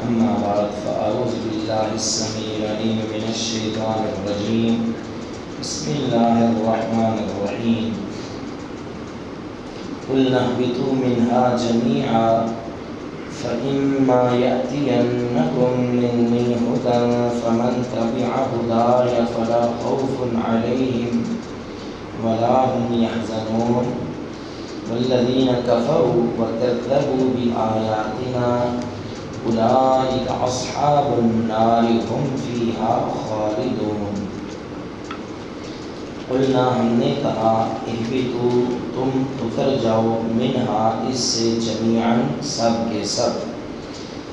أما بعد فأعوذ بالله السميع العليم من الشيطان الرجيم بسم الله الرحمن الرحيم قلنا اهبطوا منها جميعا فإما يأتينكم مني هدى فمن تبع هداي فلا خوف عليهم ولا هم يحزنون والذين كفروا وكذبوا بآياتنا أولئك أصحاب النار هم فيها خالدون قلنا ہم نے کہا اہبطوا تم اتر جاؤ منہا اس سے جمیعاً سب کے سب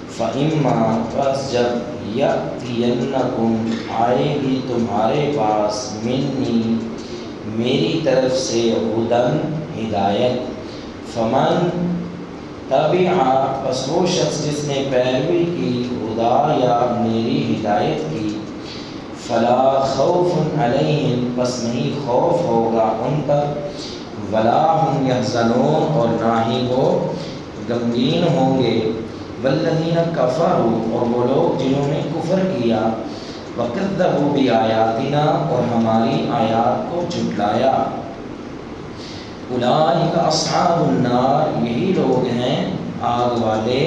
فإما پس جب یأتینکم آئے گی تمہارے پاس منی میری طرف سے ہدن ہدایت فمن تبع پس وہ شخص جس نے پیروی کی ہدا یا میری ہدایت کی فلا خوف علیہم پس نہیں خوف ہوگا ان پر ولا هم یحزنون اور نہ ہی وہ غمگین ہوں گے والذین کفروا اور وہ لوگ جنہوں نے کفر کیا وکذبوا بآیاتنا اور ہماری آیات کو جھٹلایا اولئک اصحاب النار یہی لوگ ہیں آگ والے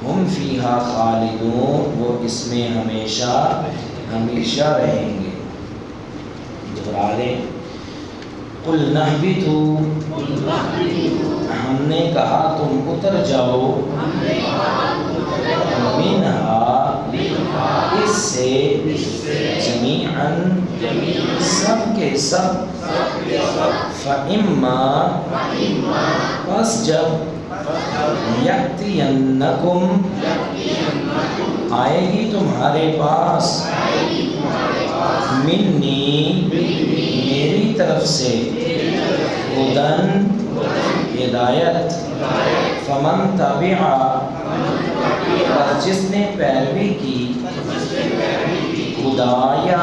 ہم فیہا خالدون وہ اس میں ہمیشہ ہمیشہ رہیں گے دہرا لیں قُلْ نَهْبِطُوا ہم نے کہا تم اتر جاؤ منہا اس سے جمیعاً سب کے سب فَإِمَّا پس جب یأتینکم آئے گی تمہارے پاس منی میری طرف سے ہدن ہدایت فمن تبع جس نے پیروی کی ہدایا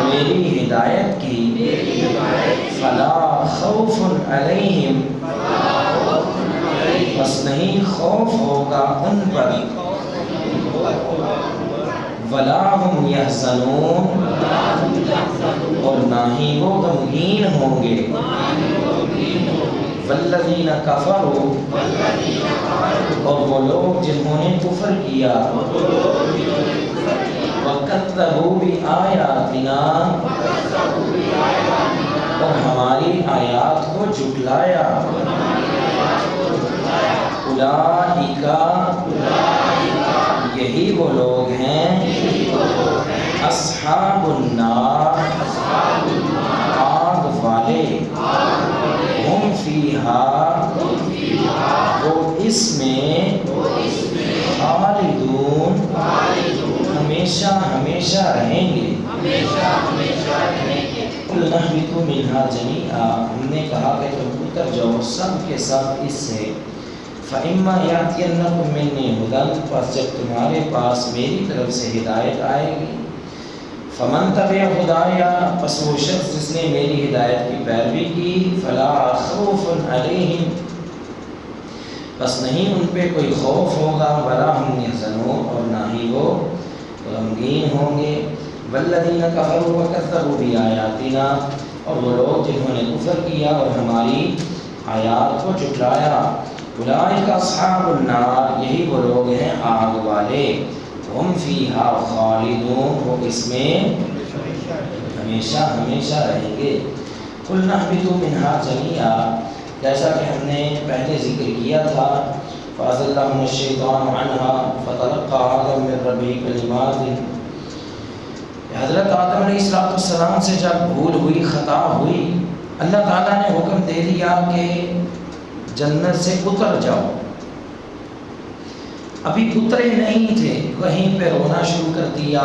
میری ہدایت کی فلا خوف علیہم بس نہیں خوف ہوگا ان پر ولا هم یحزنون اور نہ ہی وہ غمگین ہوں گے والذین کفروا اور وہ لوگ جنہوں نے کفر کیا وکذبوا بآیاتنا اور ہماری آیات کو جھٹلایا اولئک یہی وہ لوگ ہیں اصحاب النار آگ والے ہم فیہا وہ اس میں خالدون ہمیشہ ہمیشہ رہیں گے قُلْ نَهْبِطُوا مِنْهَا جَمِيعًا ہم نے کہا کہ تم اتر جاؤ سب کے سب اس سے فَإِمَّا يَأْتِيَنَّكُم مِّنِّي هُدًى پس جب تمہارے پاس میری طرف سے ہدایت آئے گی فَمَن تَبِعَ هُدَايَ پس وہ شخص جس نے میری ہدایت کی پیروی کی فَلَا خَوْفٌ عَلَيْهِمْ پس نہیں ان پہ کوئی خوف ہوگا وَلَا هُمْ يَحْزَنُونَ اور نہ ہی وہ غمگین ہوں گے وَالَّذِينَ كَفَرُوا وَكَذَّبُوا بِآيَاتِنَا اور وہ لوگ جنہوں نے کفر کیا اور ہماری آیات کو جھٹلایا اولئک اصحاب النار یہی وہ لوگ ہیں آگ والے ہم فیہا خالدون وہ اس میں ہمیشہ ہمیشہ رہیں گے قُلْ نَهْبِطُوا مِنْهَا جَمِيعًا جیسا کہ ہم نے پہلے ذکر کیا تھا فَأَزَلَّهُمُ الشَّيْطَانُ عَنْهَا فَتَلَقَّىٰ آدَمُ مِن رَّبِّهِ كَلِمَاتٍ حضرت آدم علیہ السلام سے جب بھول ہوئی خطا ہوئی اللہ تعالیٰ نے حکم دے دیا کہ جنت سے اتر جاؤ ابھی اترے نہیں تھے وہیں پہ رونا شروع کر دیا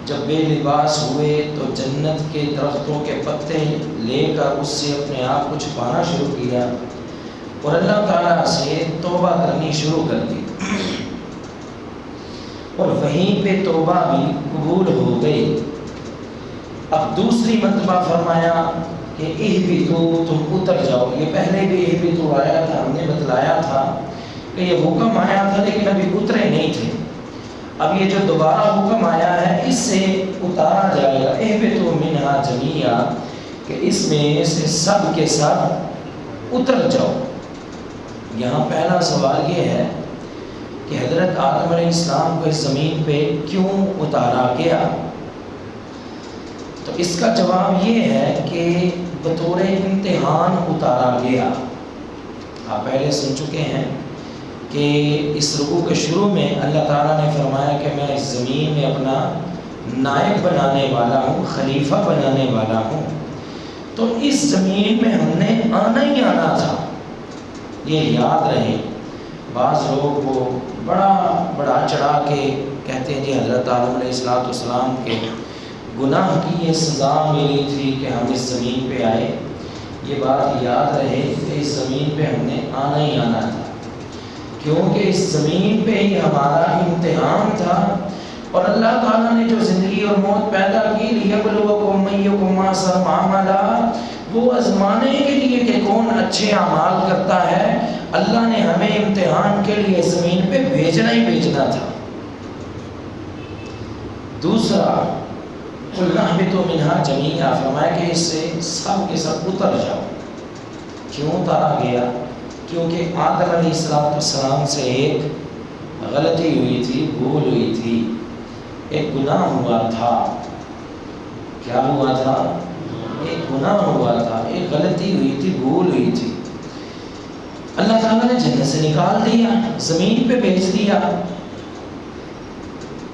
جب بے لباس ہوئے تو جنت کے درختوں کے پتے لے کر اس سے اپنے آپ کو چھپانا شروع کیا اور اللہ تعالیٰ سے توبہ کرنی شروع کر دی اور وہیں پہ توبہ بھی قبول ہو گئی اب دوسری مرتبہ فرمایا کہ اہبطوا تم اتر جاؤ یہ پہلے بھی اہبطوا آیا تھا ہم نے بتلایا تھا کہ یہ حکم آیا تھا لیکن ابھی اترے نہیں تھے اب یہ جو دوبارہ حکم آیا ہے اس سے اتارا جائے گا، اہبطوا منہا جمیعا، کہ اس میں سے سب کے سب اتر جاؤ۔ یہاں پہلا سوال یہ ہے کہ حضرت آدم علیہ السلام کو اس زمین پہ کیوں اتارا گیا؟ تو اس کا جواب یہ ہے کہ بطور امتحان اتارا گیا۔ آپ پہلے سن چکے ہیں کہ اس رکوع کے شروع میں اللہ تعالیٰ نے فرمایا کہ میں اس زمین میں اپنا نائب بنانے والا ہوں، خلیفہ بنانے والا ہوں۔ تو اس زمین میں ہم نے آنا ہی آنا تھا، یہ یاد رہے۔ بعض لوگ وہ بڑا چڑھا کے کہتے ہیں جی حضرت آدم علیہ السلام کے گناہ کی یہ سزا ملی تھی کہ ہم اس زمین پہ آئے۔ یہ بات یاد رہے کہ اس زمین پہ ہم نے آنا ہی آنا تھا، کیونکہ اس زمین پہ ہی ہمارا امتحان تھا، اور اللہ تعالیٰ نے جو زندگی اور موت پیدا کی لیبلوکم ایکم احسن عملا، وہ آزمانے کے لیے کہ کون اچھے اعمال کرتا ہے۔ اللہ نے ہمیں امتحان کے لیے زمین پہ بھیجنا ہی بھیجنا تھا۔ دوسرا قلنا اہبطوا منہا جمیعا، فرمایا کہ اس سے سب کے سب اتر جاؤ۔ کیوں اتارا گیا؟ کیونکہ آدم علیہ السلام سے ایک غلطی ہوئی تھی، بھول ہوئی تھی، ایک گناہ ہوا تھا۔ کیا ہوا تھا؟ ایک گناہ ہوا تھا، ایک غلطی ہوئی تھی، بھول ہوئی تھی۔ اللہ تعالیٰ نے جنت سے نکال دیا، زمین پہ بھیج دیا،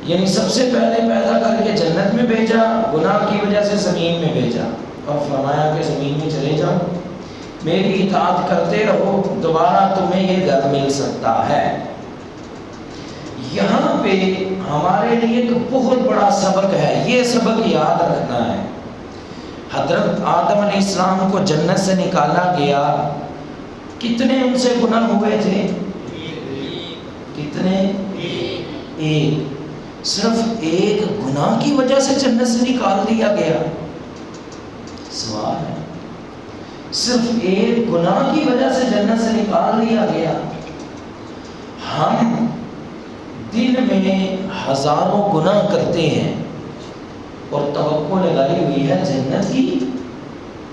یعنی سب سے پہلے پیدا کر کے جنت میں بھیجا، گناہ کی وجہ سے زمین میں بھیجا، اور فرمایا کہ زمین میں چلے جاؤ، میری اطاعت کرتے رہو، دوبارہ تمہیں یہ گھر مل سکتا ہے۔ یہاں پہ ہمارے لیے ایک بہت بڑا سبق ہے، یہ سبق یاد رکھنا ہے۔ حضرت آدم علیہ السلام کو جنت سے نکالا گیا، کتنے ان سے گناہ ہوئے تھے؟ کتنے؟ ایک۔ صرف ایک گناہ کی وجہ سے جنت سے نکال دیا گیا؟ سوال ہے، صرف ایک گناہ کی وجہ سے جنت سے نکال دیا گیا؟ ہم دن میں ہزاروں گناہ کرتے ہیں اور توقع لگائی ہوئی ہے جنت کی،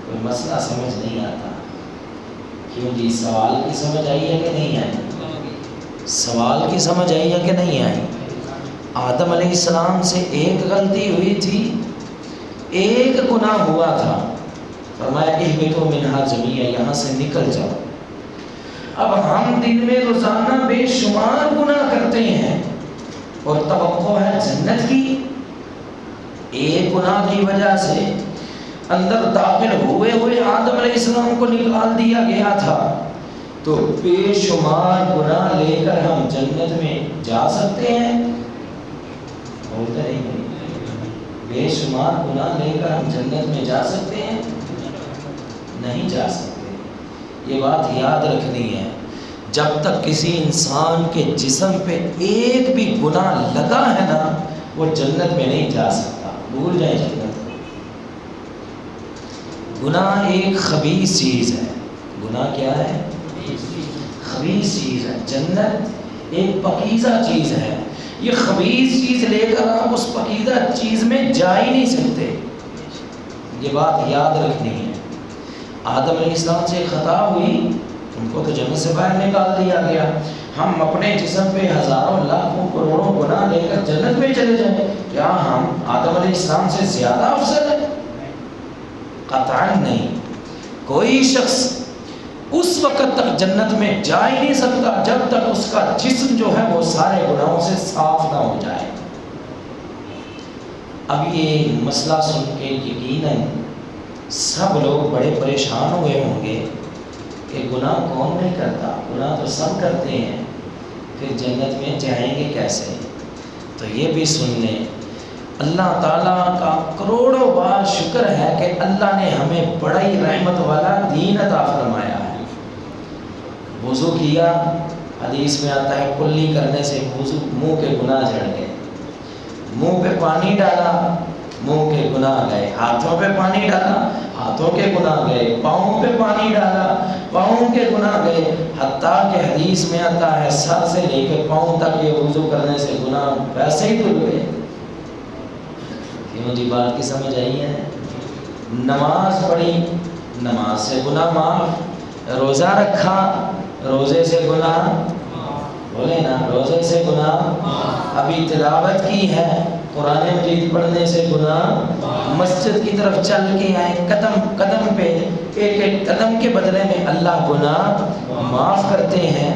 کوئی مسئلہ سمجھ نہیں آتا۔ کیوں جی؟ سوال کی سمجھ آئی ہے کہ نہیں آئی؟ سوال کی سمجھ آئی ہے کہ نہیں آئی؟ آدم علیہ السلام سے ایک غلطی ہوئی تھی، ایک گناہ ہوا تھا، فرمایا اہبطوا منہا جمیعا، یہاں سے نکل جاؤ۔ اب ہم دن میں روزانہ بے شمار گناہ کرتے ہیں اور توقع ہے جنت کی، ایک گناہ کی وجہ سے اندر داخل ہوئے ہوئے آدم علیہ السلام کو نکال دیا گیا تھا، تو بے شمار گناہ لے کر ہم جنت میں جا سکتے ہیں؟ بولتے نہیں، بے شمار گناہ لے کر ہم جنت میں جا سکتے ہیں؟ نہیں جا سکتے۔ یہ بات یاد رکھنی ہے، جب تک کسی انسان کے جسم پہ ایک بھی گناہ لگا ہے نا، وہ جنت میں نہیں جا سکتا، بھول جائیں جنت کو۔ گناہ ایک خبیث چیز ہے۔ گناہ کیا ہے؟ خبیث چیز ہے۔ جنت ایک پاکیزہ چیز ہے، یہ خبیث چیز لے کر آپ اس پاکیزہ چیز میں جا ہی نہیں سکتے، یہ بات یاد رکھنی ہے۔ آدم علیہ السلام سے خطا ہوئی، ان کو تو جنت سے باہر نکال دیا گیا، ہم اپنے جسم پہ ہزاروں لاکھوں کروڑوں گناہ لے کر جنت میں چلے جائیں، کیا ہم آدم علیہ السلام سے زیادہ افضل ہیں؟ قطعاً نہیں۔ کوئی شخص اس وقت تک جنت میں جا ہی نہیں سکتا جب تک اس کا جسم جو ہے وہ سارے گناہوں سے صاف نہ ہو جائے۔ اب یہ مسئلہ سن کے یقیناً سب لوگ بڑے پریشان ہوئے ہوں گے کہ گناہ کون نہیں کرتا، گناہ تو سب کرتے ہیں، پھر جنت میں جائیں گے کیسے؟ تو یہ بھی سن لیں، اللہ تعالیٰ کا کروڑوں بار شکر ہے کہ اللہ نے ہمیں بڑا ہی رحمت والا دین عطا فرمایا ہے۔ وضو کیا، حدیث میں آتا ہے کلی کرنے سے وضو منہ کے گناہ جھڑ گئے، منہ پہ پانی ڈالا منہ کے گناہ گئے، ہاتھوں پہ پانی ڈالا، ہاتھوں کے گناہ گئے، پاؤں پہ پانی ڈالا، پاؤں کے گناہ گئے، حتیٰ کہ حدیث میں آتا ہے سر سے لے کے پاؤں تک یہ وضو کرنے سے گناہ ویسے ہی دھل گئے۔ کیوں جی بات کی سمجھ آئی ہے؟ نماز پڑھی، نماز سے گناہ معاف، روزہ رکھا، روزے سے گناہ، بولے نا روزے سے گناہ، ابھی تلاوت کی ہے، قرآن مجید پڑھنے سے گناہ، مسجد کی طرف چل کے آئے، قدم قدم پہ ایک ایک قدم کے بدلے میں اللہ گناہ معاف کرتے ہیں۔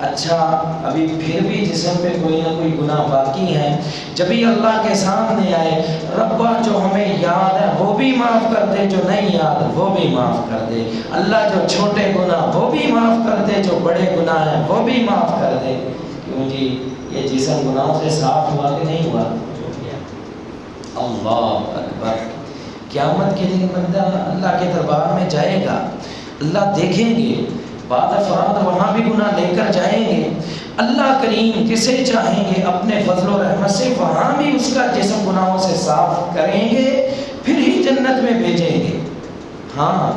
اچھا ابھی پھر بھی جسم پہ کوئی نہ کوئی گناہ باقی ہے، جب ہی اللہ کے سامنے آئے، ربا جو ہمیں یاد ہے وہ بھی معاف کر دے، جو نہیں یاد وہ بھی معاف کر دے، اللہ جو چھوٹے گناہ وہ بھی معاف کر دے، جو بڑے گناہ ہیں وہ بھی معاف کر دے۔ کیوں جی یہ جسم گناہوں سے صاف ہوا کہ نہیں ہوا؟ اللہ اکبر۔ قیامت کے دن بندہ اللہ کے دربار میں جائے گا، اللہ دیکھیں گے، بعد افراد وہاں بھی گناہ لے کر جائیں گے، اللہ کریم جسے چاہیں گے اپنے فضل و رحمت سے وہاں بھی اس کا جسم گناہوں سے صاف کریں گے، پھر ہی جنت میں بھیجیں گے۔ ہاں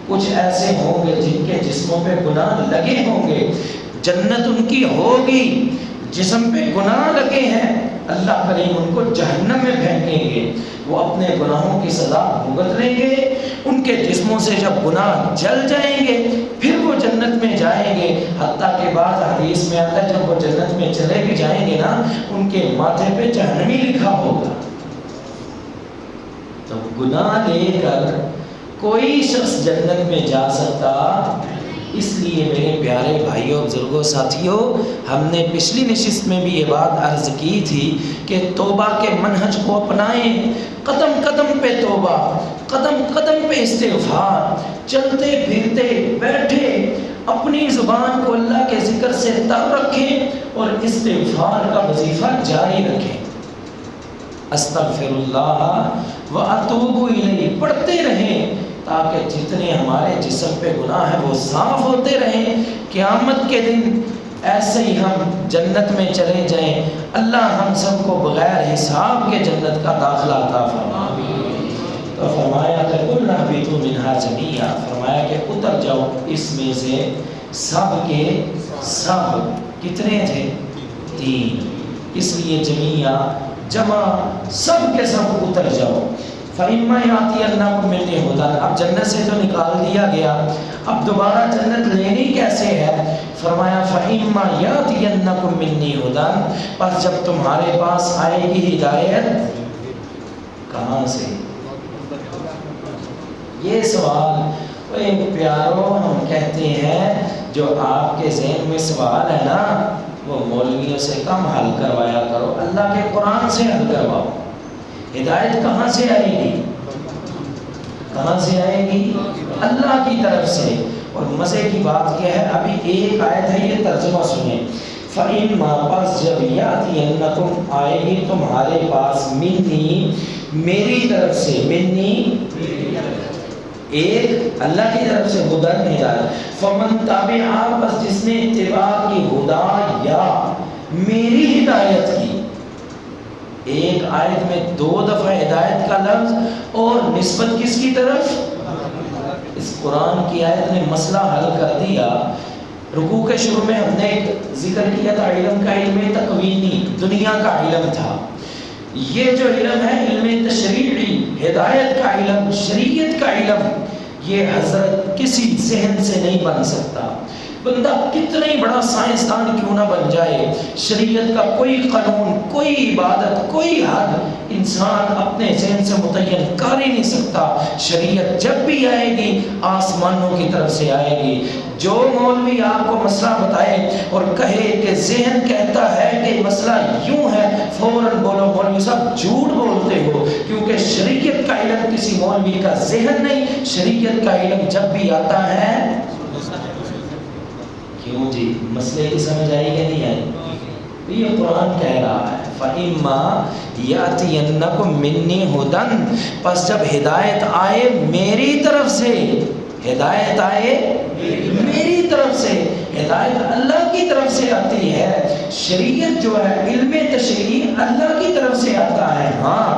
کچھ ایسے ہوں گے جن کے جسموں پہ گناہ لگے ہوں گے، جنت ان کی ہوگی، جسم پہ گناہ لگے ہیں، اللہ کریم ان کو جہنم میں پھینکیں گے، وہ اپنے گناہوں کی سزا بھگت لیں گے، ان کے جسموں سے جب گناہ جل جائیں گے پھر وہ جنت میں جائیں گے۔ حتیٰ کہ بعض حدیث میں آتا ہے جب وہ جنت میں چلے بھی جائیں گے نا، ان کے ماتھے پہ جہنمی لکھا ہوگا۔ تو گناہ لے کر کوئی شخص جنت میں جا سکتا، اس لیے میرے پیارے بھائیوں بزرگوں ساتھیوں، ہم نے پچھلی نشست میں بھی یہ بات عرض کی تھی کہ توبہ کے منہج کو اپنائیں، قدم قدم پہ توبہ، قدم قدم پہ استغفار، چلتے پھرتے بیٹھے اپنی زبان کو اللہ کے ذکر سے تر رکھیں اور استغفار کا وظیفہ جاری رکھیں۔ استغفر اللہ واتوب الیہ پڑھتے رہیں تاکہ جتنے ہمارے جسم پہ گناہ ہیں وہ صاف ہوتے رہیں، قیامت کے دن ایسے ہی ہم جنت میں چلے جائیں، اللہ ہم سب کو بغیر حساب کے جنت کا داخلہ عطا فرمائے۔ تو فرمایا کہ قُلْنَا اهْبِطُوا مِنْهَا جَمِيعًا، فرمایا کہ اتر جاؤ اس میں سے سب کے سب، کتنے تھے؟ 3، اس لیے جمیعہ جمع، سب کے سب اتر جاؤ۔ فَإِمَّا يَأْتِيَنَّكُم مِّنِّي هُدًى، اب جنت سے تو نکال دیا گیا، اب دوبارہ جنت لینی کیسے ہے؟ فرمایا فَإِمَّا يَأْتِيَنَّكُم مِّنِّي هُدًى، پس جب تمہارے پاس آئے گی ہدایت، کہاں سے؟ یہ سوال اے پیارو ہم کہتے ہیں جو آپ کے ذہن میں سوال ہے نا وہ مولویوں سے کم حل کروایا کرو، اللہ کے قرآن سے حل کرواؤ۔ ہدایت کہاں سے آئے گی؟ کہاں سے آئے گی؟ اللہ کی طرف سے۔ اور مزے کی بات کیا ہے، ابھی ایک آیت ہے یہ ترجمہ سنیں، فَإِمَّا، پس جب یَأْتِیَنَّکُم آئے گی تمہارے پاس، مِنِّی میری طرف سے، مِنِّی ایک اللہ کی طرف سے، ہدن ہدایت، فَمَن تَبِعَ، بس جس نے اتباع کی، ہدا یا میری ہدایت کی۔ ایک آیت میں 2 دفعہ ہدایت کا لفظ اور نسبت کس کی طرف؟ اس قرآن کی آیت نے مسئلہ حل کر دیا۔ رکوع کے شروع میں ہم نے ایک ذکر کیا تھا، علم کا علم تکوینی، دنیا کا علم تھا، یہ جو علم ہے علم تشریعی، ہدایت کا علم، شریعت کا علم، یہ حضرت کسی ذہن سے نہیں بن سکتا۔ بندہ کتنا ہی بڑا سائنسدان کیوں نہ بن جائے، شریعت کا کوئی قانون، کوئی عبادت، کوئی حد انسان اپنے ذہن سے متعین کر ہی نہیں سکتا۔ شریعت جب بھی آئے گی آسمانوں کی طرف سے آئے گی۔ جو مولوی آپ کو مسئلہ بتائے اور کہے کہ ذہن کہتا ہے کہ مسئلہ یوں ہے، فوراً بولو مولوی صاحب جھوٹ بولتے ہو، کیونکہ شریعت کا علم کسی مولوی کا ذہن نہیں، شریعت کا علم جب بھی آتا ہے، کیوں جی مسئلے کی سمجھ آئی کہ نہیں آئی؟ یہ قرآن کہہ رہا ہے فَإِمَّا يَأْتِيَنَّكُم مِّنِّي هُدًى، پس جب ہدایت آئے میری طرف سے، ہدایت آئے میری طرف سے، ہدایت اللہ کی طرف سے آتی ہے۔ شریعت جو ہے علم تشریعی اللہ کی طرف سے آتا ہے۔ ہاں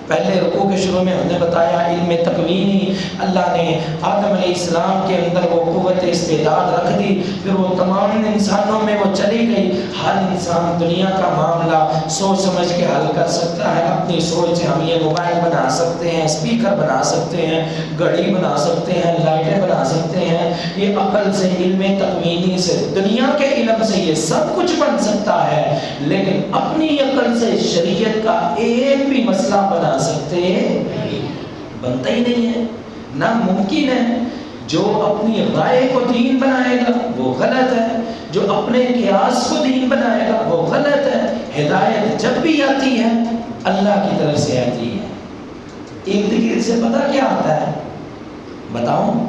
پہلے رکوع کے شروع میں ہم نے بتایا علم تکوینی، اللہ نے آدم علیہ السلام کے اندر وہ قوت استعداد رکھ دی، پھر وہ تمام انسانوں میں وہ چلی گئی۔ ہر انسان دنیا کا معاملہ سوچ سمجھ کے حل کر سکتا ہے، اپنی سوچ سے ہم یہ موبائل بنا سکتے ہیں، اسپیکر بنا سکتے ہیں، گھڑی بنا سکتے ہیں، لائٹیں بنا سکتے ہیں۔ یہ عقل سے، علم تکوینی سے، دنیا کے علم سے یہ سب کچھ بن سکتا ہے، لیکن اپنی عقل سے شریعت کا ایک بھی مسئلہ بنا سکتے بنتا ہی نہیں ہے، ناممکن ہے۔ جو اپنی رائے کو دین بنائے گا وہ غلط ہے، جو اپنے قیاس کو دین بنائے گا وہ غلط ہے۔ ہدایت جب بھی آتی ہے اللہ کی طرف سے آتی ہے۔ ارد گرد سے پتہ کیا آتا ہے؟ بتاؤں؟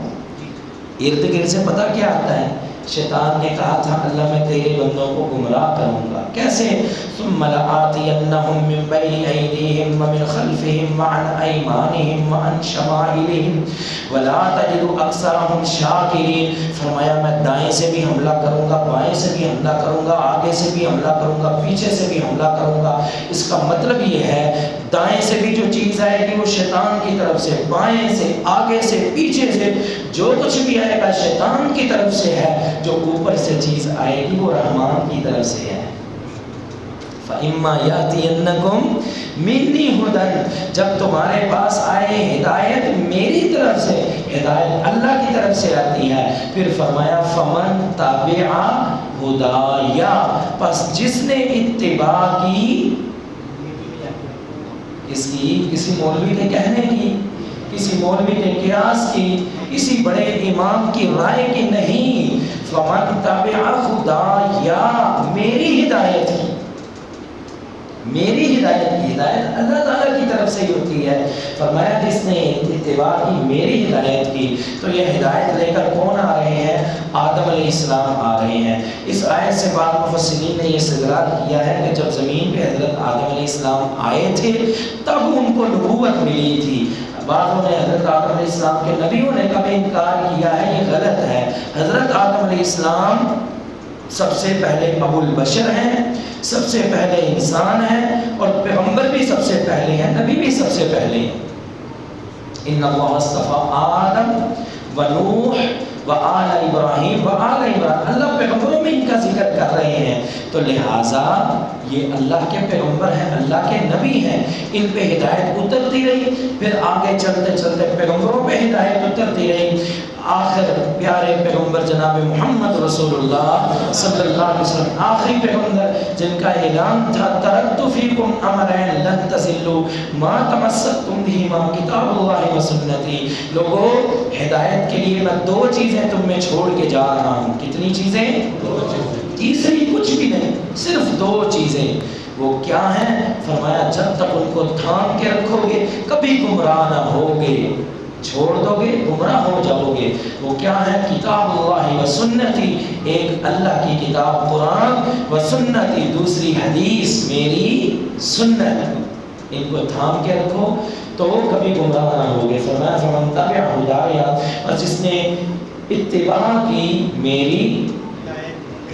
ارد گرد سے پتہ کیا آتا ہے؟ شیطان نے کہا تھا اللہ میں تیرے بندوں کو گمراہ کروں گا، کیسے؟ ثم لآتینہم من بین ایدیہم ومن خلفہم وعن ایمانہم وعن شمائلہم ولا تجد اکثرہم شاکرین۔ فرمایا میں دائیں سے بھی حملہ کروں گا، بائیں سے بھی حملہ کروں گا، آگے سے بھی حملہ کروں گا، پیچھے سے بھی حملہ کروں گا۔ اس کا مطلب یہ ہے دائیں سے بھی جو چیز آئے گی وہ شیطان کی طرف سے، بائیں سے، آگے سے، پیچھے سے جو کچھ بھی آئے گا شیطان کی طرف سے ہے، جو اوپر سے چیز آئے گی وہ رحمان کی طرف سے ہے۔ فَإِمَّا يَأْتِيَنَّكُمْ مِنِّي هُدًى، جب تمہارے پاس آئے ہدایت میری طرف سے، ہدایت اللہ کی طرف سے آتی ہے، پھر فرمایا فَمَن تَبِعَ هُدَايَ، پس جس نے اتباع کی، اس کی کسی مولوی کے کہنے کی، کسی مولوی کے قیاس کی، کسی بڑے امام کی رائے کی نہیں، فَمَن تَبِعَ هُدَايَ، میری ہدایت کی، میری ہدایت کی، ہدایت اللہ تعالیٰ کی طرف سے ہی ہوتی ہے۔ فرمایا جس نے اتباع کی، میری ہدایت کی، تو یہ ہدایت لے کر کون آ رہے ہیں؟ آدم علیہ السلام آ رہے ہیں۔ اس آیت سے بعض مفسرین نے یہ استدلال کیا ہے کہ جب زمین پہ حضرت آدم علیہ السلام آئے تھے تب ان کو نبوت ملی تھی۔ بعضوں نے حضرت آدم علیہ السلام کے نبیوں نے کبھی انکار کیا ہے، یہ غلط ہے۔ حضرت آدم علیہ السلام سب سے پہلے ابو البشر ہیں، سب سے پہلے انسان ہیں، اور پیغمبر بھی سب سے پہلے ہیں، نبی بھی سب سے پہلے ہیں۔ ان اللہ اصطفیٰ آدم و نوح و آل ابراہیم و آل عمران، اللہ پیغمبروں میں ان کا ذکر کر رہے ہیں، تو لہٰذا یہ اللہ کے پیغمبر ہیں، اللہ کے نبی ہیں، ان پہ ہدایت اترتی رہی، پھر آگے چلتے چلتے پیغمبروں پہ ہدایت اترتی رہی، آخر پیارے پیغمبر جناب محمد رسول اللہ صلی اللہ علیہ وسلم آخری پیغمبر جن کا اعلان تھا ترکت فیکم امرین لن تضلوا ما تمسکتم بہما کتاب اللہ و سنتی۔ لوگوں ہدایت کے لیے میں دو چیزیں تم میں چھوڑ کے جا رہا ہوں۔ کتنی چیزیں؟ تیسری کچھ بھی نہیں، صرف دو چیزیں۔ وہ کیا ہیں؟ فرمایا جب تک ان کو تھام کے رکھو گے کبھی گمراہ نہ ہوگے، چھوڑ دو گے گمراہ ہو جاؤ گے۔ وہ کیا ہے؟ کتاب اللہ و سنتی، ایک اللہ کی کتاب قرآن و سنتی، دوسری حدیث میری سنت، ان کو تھام کے رکھو تو کبھی گمراہ نہ ہوگے۔ فرمایا فمن تبع ہدایا، اور جس نے اتباع کی میری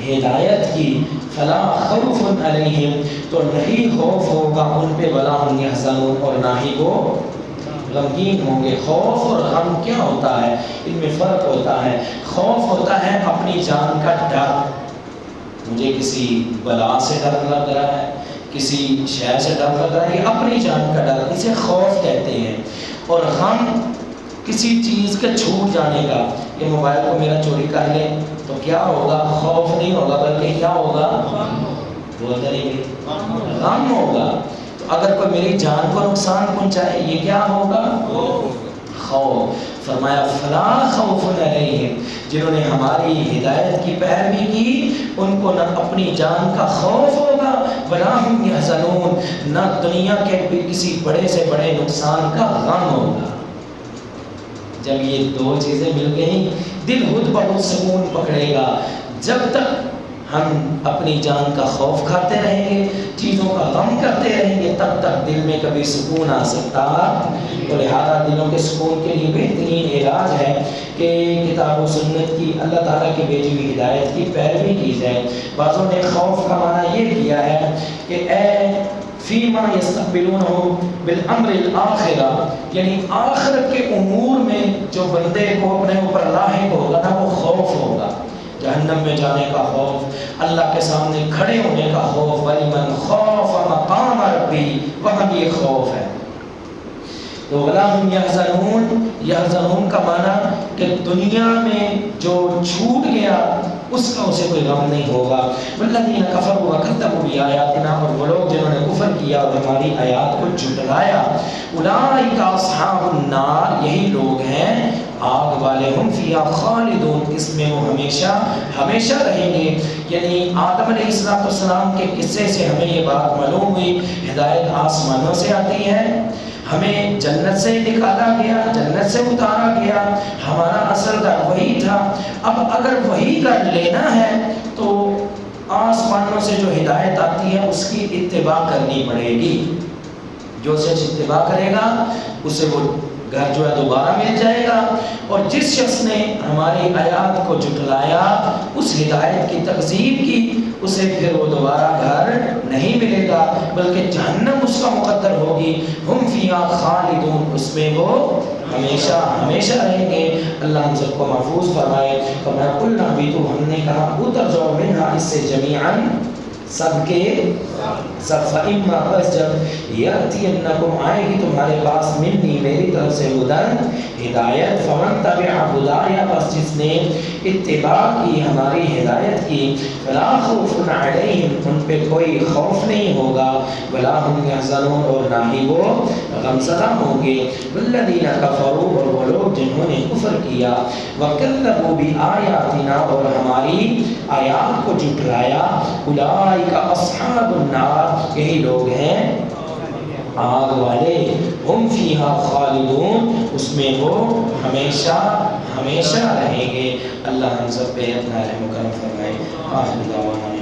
ہدایت کی، فلا خوف علیہم، تو نہیں خوف ہوگا ان پہ، ولا هم يحزنون، اور نہ ہی وہ غمگین ہوں گے۔ خوف اور غم کیا ہوتا ہے؟ ان میں فرق ہوتا ہے۔ خوف ہوتا ہے اپنی جان کا ڈر، مجھے کسی بلا سے ڈر لگ رہا ہے، کسی شے سے ڈر لگ رہا ہے، یہ اپنی جان کا ڈر، اسے خوف کہتے ہیں۔ اور غم کسی چیز کے چھوٹ جانے کا، یہ موبائل کو میرا چوری کر لے تو کیا ہوگا؟ خوف نہیں ہوگا بلکہ کیا ہوگا؟ بولتے نہیں، غم ہوگا۔ اگر کوئی میری جان کو نقصان پہنچائے یہ کیا ہوگا؟ خوف۔ فرمایا فلا خوف علیہم، جنہوں نے ہماری ہدایت کی پیروی کی ان کو نہ اپنی جان کا خوف ہوگا، ولا هم يحزنون، نہ دنیا کے کسی بڑے سے بڑے نقصان کا غم ہوگا۔ جب یہ دو چیزیں مل گئیں دل خود بہت سکون پکڑے گا۔ جب تک ہم اپنی جان کا خوف کھاتے رہیں گے، چیزوں کا غم کرتے رہیں گے، تب تک دل میں کبھی سکون آ سکتا۔ تو لہذا دلوں کے سکون کے لیے بہترین علاج ہے کہ کتاب و سنت کی، اللہ تعالیٰ کی بھیجی ہوئی ہدایت کی پیروی کی جائے۔ بعضوں نے خوف کا معنی یہ کیا ہے کہ اے فیما یستقبلونہ بالامر الاخرہ، یعنی آخرت کے امور میں جو بندے کو اپنے اوپر لاحق ہوگا نا وہ خوف ہوگا، جہنم میں جانے کا خوف، اللہ کے سامنے کھڑے ہونے کا خوف، وَلِمَنْ خَافَ مَقَامَ رَبِّهِ، وہاں بھی ایک خوف ہے۔ تو وَلَا هُمْ يَحْزَنُونَ، يحزنون کا معنی کہ دنیا میں جو چھوٹ گیا اس کا اسے کوئی غم نہیں ہوگا۔ وَالَّذِينَ كَفَرُوا وَكَذَّبُوا بِآيَاتِنَا، اور وہ لوگ جنہوں نے کفر کیا اور ہماری آیات کو جھٹلایا، أُولَٰئِكَ أَصْحَابُ النَّارِ، یہی لوگ ہیں آگ والے، ہم فیہا خالدون، اس میں وہ ہمیشہ ہمیشہ رہیں گے۔ یعنی آدم علیہ السلام کے قصے سے ہمیں یہ بات معلوم ہوئی، ہدایت آسمانوں سے آتی ہے، ہمیں جنت سے نکالا گیا، جنت سے اتارا گیا، ہمارا اصل گھر وہی تھا۔ اب اگر وہی گھر لینا ہے تو آسمانوں سے جو ہدایت آتی ہے اس کی اتباع کرنی پڑے گی، جو سچ اتباع کرے گا اسے وہ گھر جو ہے دوبارہ مل جائے گا، اور جس شخص نے ہماری آیات کو جھٹلایا، اس ہدایت کی تکذیب کی، اسے پھر وہ دوبارہ گھر نہیں ملے گا، بلکہ جہنم اس کا مقدر ہوگی، ہم فیہا خالدون، اس میں وہ ہمیشہ ہمیشہ رہیں گے۔ اللہ ہم سب کو محفوظ فرمائے۔ فَمَا قُلْنَا بِتُو، ہم نے کہا اتر جاؤ منہا، اس سے جمیعاً سب کے سب، فَإِمَّا، بس جب یَأْتِيَنَّکُمْ آئے گی تمہارے پاس منی میری طرف سے ہدن ہدایت، فَمَن تَبِعَ ہدایا، بس جس نے اتباع کی ہماری ہدایت کی، فَلَا خَوْفٌ عَلَيْهِمْ، ان پہ کوئی خوف نہیں ہوگا، وَلَا هُمْ يَحْزَنُونَ، اور نہ ہی وہ غمزدہ ہوں گے۔ وَالَّذِينَ كَفَرُوا، اور وہ لوگ جنہوں نے کفر کیا، وَكَذَّبُوا بِآيَاتِنَا، اور ہماری آیات کو جھٹلایا، أُولَٰئِكَ أَصْحَابُ النَّارِ، یہی لوگ ہیں آگ والے، ہم فیہا خالدون، اس میں وہ ہمیشہ ہمیشہ رہیں گے۔ اللہ ہم سب پہ اپنا رحم و کرم فرمائے۔ آخر دعوانا